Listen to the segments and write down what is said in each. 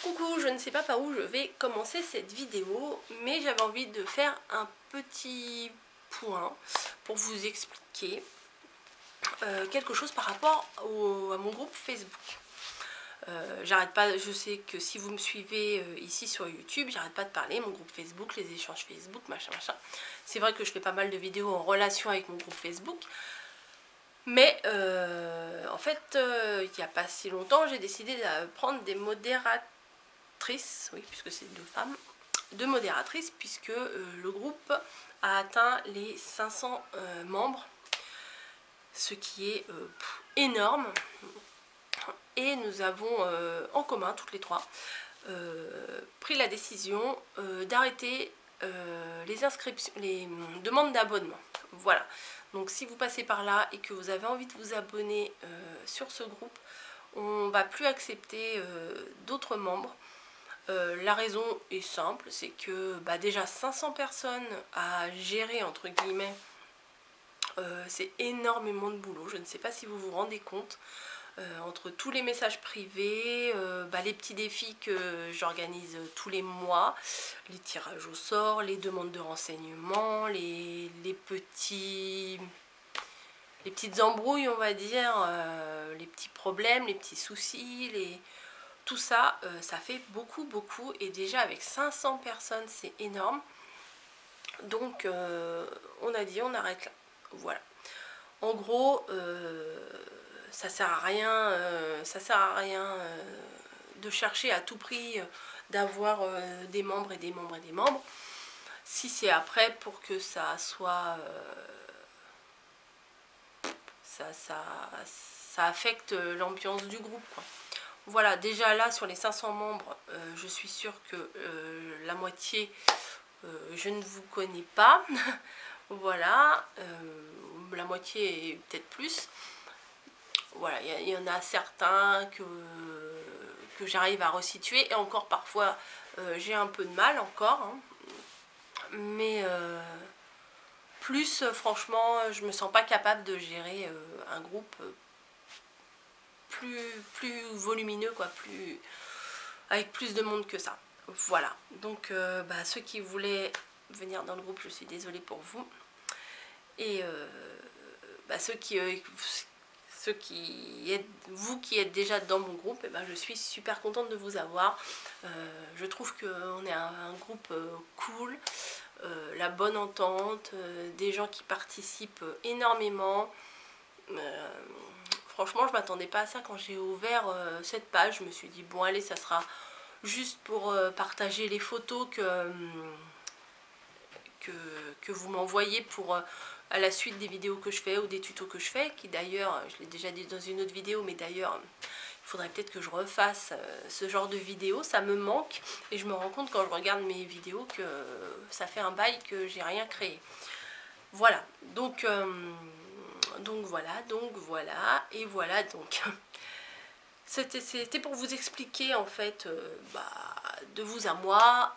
Coucou, je ne sais pas par où je vais commencer cette vidéo, mais j'avais envie de faire un petit point pour vous expliquer quelque chose par rapport à mon groupe Facebook. J'arrête pas, je sais que si vous me suivez ici sur YouTube, j'arrête pas de parler, mon groupe Facebook, les échanges Facebook, machin machin. C'est vrai que je fais pas mal de vidéos en relation avec mon groupe Facebook, mais en fait, il n'y a pas si longtemps, j'ai décidé de prendre des modérateurs. Oui, puisque c'est deux modératrices, puisque le groupe a atteint les 500 membres, ce qui est énorme. Et nous avons en commun, toutes les trois, pris la décision d'arrêter les inscriptions, les demandes d'abonnement. Voilà. Donc si vous passez par là et que vous avez envie de vous abonner sur ce groupe, on ne va plus accepter d'autres membres. La raison est simple, c'est que déjà 500 personnes à gérer entre guillemets, c'est énormément de boulot. Je ne sais pas si vous vous rendez compte, entre tous les messages privés, les petits défis que j'organise tous les mois, les tirages au sort, les demandes de renseignements, les petites embrouilles on va dire, les petits problèmes, les petits soucis, tout ça, ça fait beaucoup, et déjà avec 500 personnes c'est énorme. Donc on a dit on arrête là, voilà. En gros, ça sert à rien, de chercher à tout prix d'avoir des membres et des membres et des membres, si c'est après pour que ça soit ça affecte l'ambiance du groupe, quoi. Voilà, déjà là sur les 500 membres, je suis sûre que la moitié, je ne vous connais pas. Voilà, la moitié et peut-être plus. Voilà, il y en a certains que j'arrive à resituer, et encore parfois j'ai un peu de mal encore, hein. Mais plus franchement, je me sens pas capable de gérer un groupe plus volumineux, quoi, avec plus de monde que ça. Voilà, donc ceux qui voulaient venir dans le groupe, je suis désolée pour vous. Et vous qui êtes déjà dans mon groupe, je suis super contente de vous avoir. Je trouve qu'on est un groupe cool, la bonne entente, des gens qui participent énormément. Franchement, je m'attendais pas à ça quand j'ai ouvert cette page. Je me suis dit bon allez, ça sera juste pour partager les photos que vous m'envoyez pour à la suite des vidéos que je fais ou des tutos que je fais, qui d'ailleurs, je l'ai déjà dit dans une autre vidéo, mais d'ailleurs il faudrait peut-être que je refasse ce genre de vidéos, ça me manque, et je me rends compte quand je regarde mes vidéos que ça fait un bail que j'ai rien créé. Voilà, donc voilà, et voilà donc. C'était pour vous expliquer en fait, de vous à moi,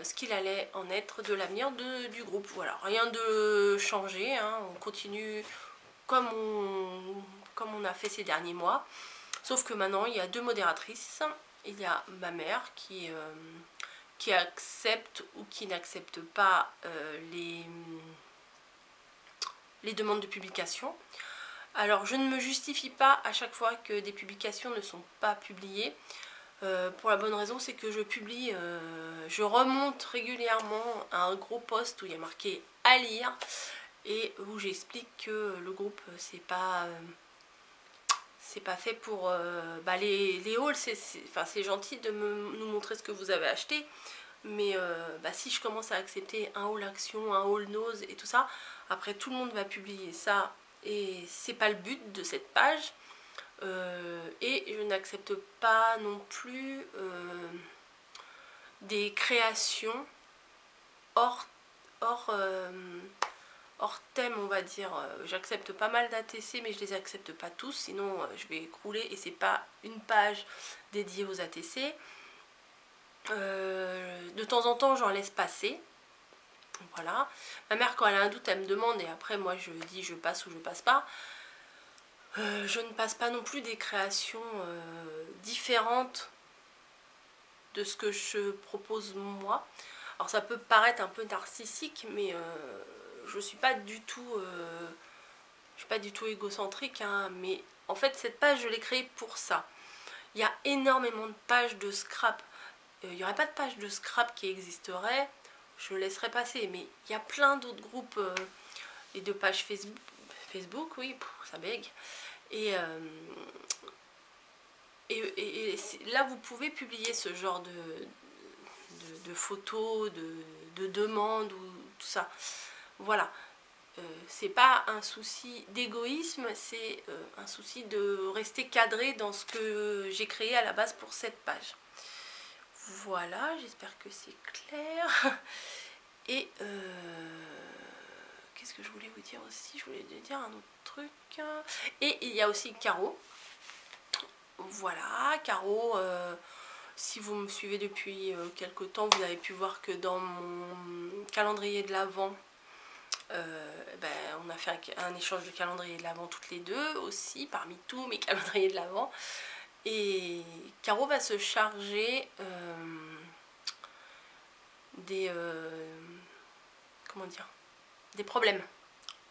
ce qu'il allait en être de l'avenir du groupe. Voilà, rien de changé, hein, on continue comme on a fait ces derniers mois. Sauf que maintenant il y a deux modératrices. Il y a ma mère qui accepte ou qui n'accepte pas les demandes de publication. Alors je ne me justifie pas à chaque fois que des publications ne sont pas publiées, pour la bonne raison, c'est que je publie, je remonte régulièrement à un gros post où il y a marqué à lire, et où j'explique que le groupe c'est pas fait pour les hauls. C'est gentil de nous montrer ce que vous avez acheté, mais si je commence à accepter un haul action, un haul nose et tout ça, après tout le monde va publier ça, et c'est pas le but de cette page. Et je n'accepte pas non plus des créations hors thème, on va dire. J'accepte pas mal d'ATC, mais je les accepte pas tous, sinon je vais écrouler, et c'est pas une page dédiée aux ATC. De temps en temps j'en laisse passer. Voilà, ma mère quand elle a un doute elle me demande, et après moi je dis je passe ou je passe pas. Je ne passe pas non plus des créations différentes de ce que je propose moi. Alors ça peut paraître un peu narcissique, mais je suis pas du tout égocentrique, hein, mais en fait cette page je l'ai créée pour ça. Il y a énormément de pages de scrap. Il n'y aurait pas de page de scrap qui existerait, je laisserai passer, mais il y a plein d'autres groupes et de pages Facebook, oui, ça bègue. Et là vous pouvez publier ce genre de photos, de demandes ou tout ça. Voilà. C'est pas un souci d'égoïsme, c'est un souci de rester cadré dans ce que j'ai créé à la base pour cette page. Voilà, j'espère que c'est clair. Et qu'est-ce que je voulais vous dire aussi? Je voulais dire un autre truc. Et il y a aussi Caro. Voilà, Caro, si vous me suivez depuis quelque temps, vous avez pu voir que dans mon calendrier de l'Avent, on a fait un échange de calendrier de l'Avent toutes les deux aussi, parmi tous mes calendriers de l'Avent. Et Caro va se charger des problèmes.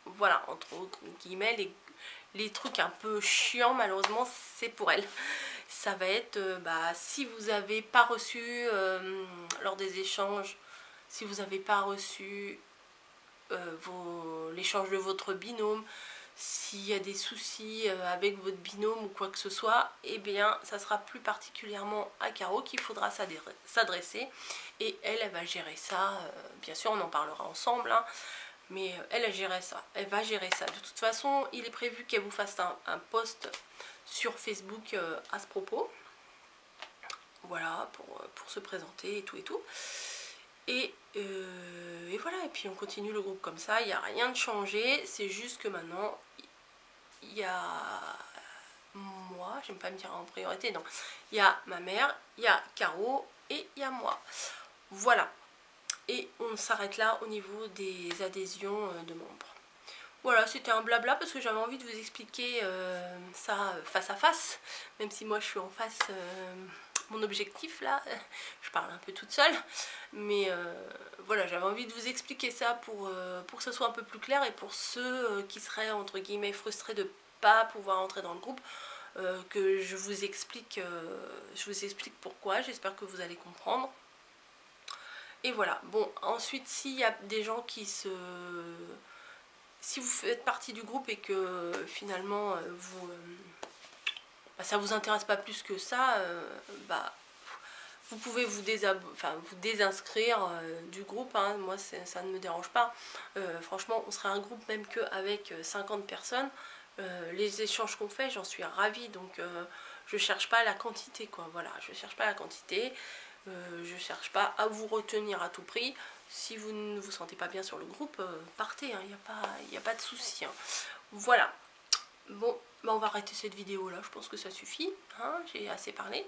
Voilà, entre guillemets, les trucs un peu chiants, malheureusement, c'est pour elle. Ça va être, si vous n'avez pas reçu, lors des échanges, si vous n'avez pas reçu l'échange de votre binôme, s'il y a des soucis avec votre binôme ou quoi que ce soit, eh bien ça sera plus particulièrement à Caro qu'il faudra s'adresser, et elle va gérer ça. Bien sûr on en parlera ensemble, hein, mais elle va gérer ça. De toute façon il est prévu qu'elle vous fasse un post sur Facebook à ce propos, voilà, pour se présenter et tout. Et voilà, et puis on continue le groupe comme ça, il n'y a rien de changé, c'est juste que maintenant il y a moi, j'aime pas me dire en priorité, non, il y a ma mère, il y a Caro et il y a moi. Voilà, et on s'arrête là au niveau des adhésions de membres. Voilà, c'était un blabla parce que j'avais envie de vous expliquer ça face à face, même si moi je suis en face. Mon objectif là, je parle un peu toute seule, mais voilà, j'avais envie de vous expliquer ça pour que ce soit un peu plus clair, et pour ceux qui seraient entre guillemets frustrés de ne pas pouvoir entrer dans le groupe, que je vous explique pourquoi. J'espère que vous allez comprendre. Et voilà, bon, ensuite s'il y a des gens si vous faites partie du groupe et que finalement ça vous intéresse pas plus que ça, vous pouvez vous désinscrire du groupe, hein. Moi ça ne me dérange pas. Franchement on serait un groupe même qu'avec 50 personnes. Les échanges qu'on fait, j'en suis ravie, donc je cherche pas la quantité, quoi. Voilà, je cherche pas la quantité, je cherche pas à vous retenir à tout prix. Si vous ne vous sentez pas bien sur le groupe, partez, hein, y a pas de souci, hein. Voilà. Bon, on va arrêter cette vidéo là, je pense que ça suffit, hein, j'ai assez parlé.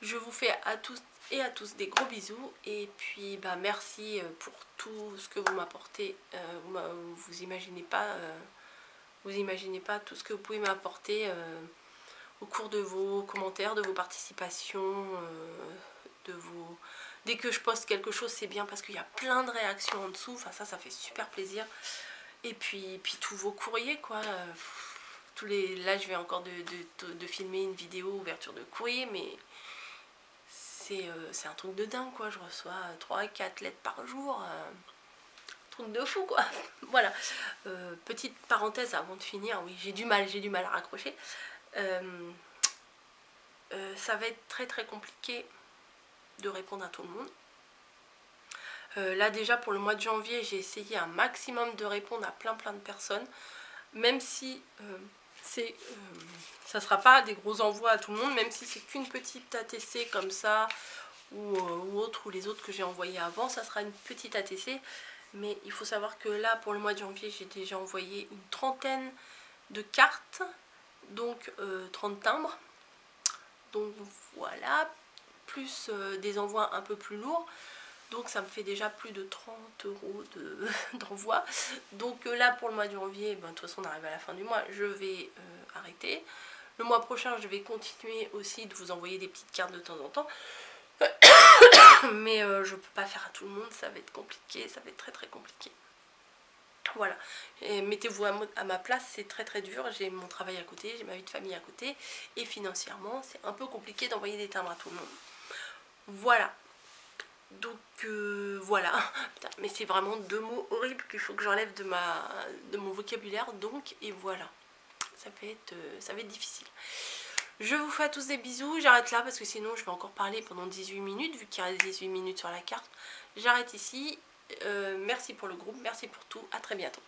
Je vous fais à tous et à tous des gros bisous, et puis merci pour tout ce que vous m'apportez. Vous imaginez pas tout ce que vous pouvez m'apporter au cours de vos commentaires, de vos participations, dès que je poste quelque chose, c'est bien parce qu'il y a plein de réactions en dessous. Enfin ça fait super plaisir. Et puis tous vos courriers, quoi. Là je vais encore de filmer une vidéo ouverture de courrier, mais c'est un truc de dingue, quoi. Je reçois 3-4 lettres par jour, truc de fou, quoi. Voilà, petite parenthèse avant de finir. Oui, j'ai du mal à raccrocher. Ça va être très compliqué de répondre à tout le monde. Là déjà pour le mois de janvier, j'ai essayé un maximum de répondre à plein de personnes, même si ça sera pas des gros envois à tout le monde, même si c'est qu'une petite ATC comme ça ou les autres que j'ai envoyés avant, ça sera une petite ATC. Mais il faut savoir que là pour le mois de janvier, j'ai déjà envoyé une 30aine de cartes, donc 30 timbres, donc voilà, plus des envois un peu plus lourds. Donc ça me fait déjà plus de 30 € d'envoi. Donc là pour le mois de janvier, de toute façon on arrive à la fin du mois, je vais arrêter. Le mois prochain je vais continuer aussi de vous envoyer des petites cartes de temps en temps. Mais je peux pas faire à tout le monde, ça va être compliqué, ça va être très très compliqué. Voilà, et mettez-vous à ma place, c'est très très dur, j'ai mon travail à côté, j'ai ma vie de famille à côté, et financièrement c'est un peu compliqué d'envoyer des timbres à tout le monde. Voilà, donc voilà, putain, mais c'est vraiment 2 mots horribles qu'il faut que j'enlève de mon vocabulaire, donc, et voilà, ça va être difficile. Je vous fais à tous des bisous, j'arrête là parce que sinon je vais encore parler pendant 18 minutes, vu qu'il reste 18 minutes sur la carte. J'arrête ici, merci pour le groupe, merci pour tout, à très bientôt.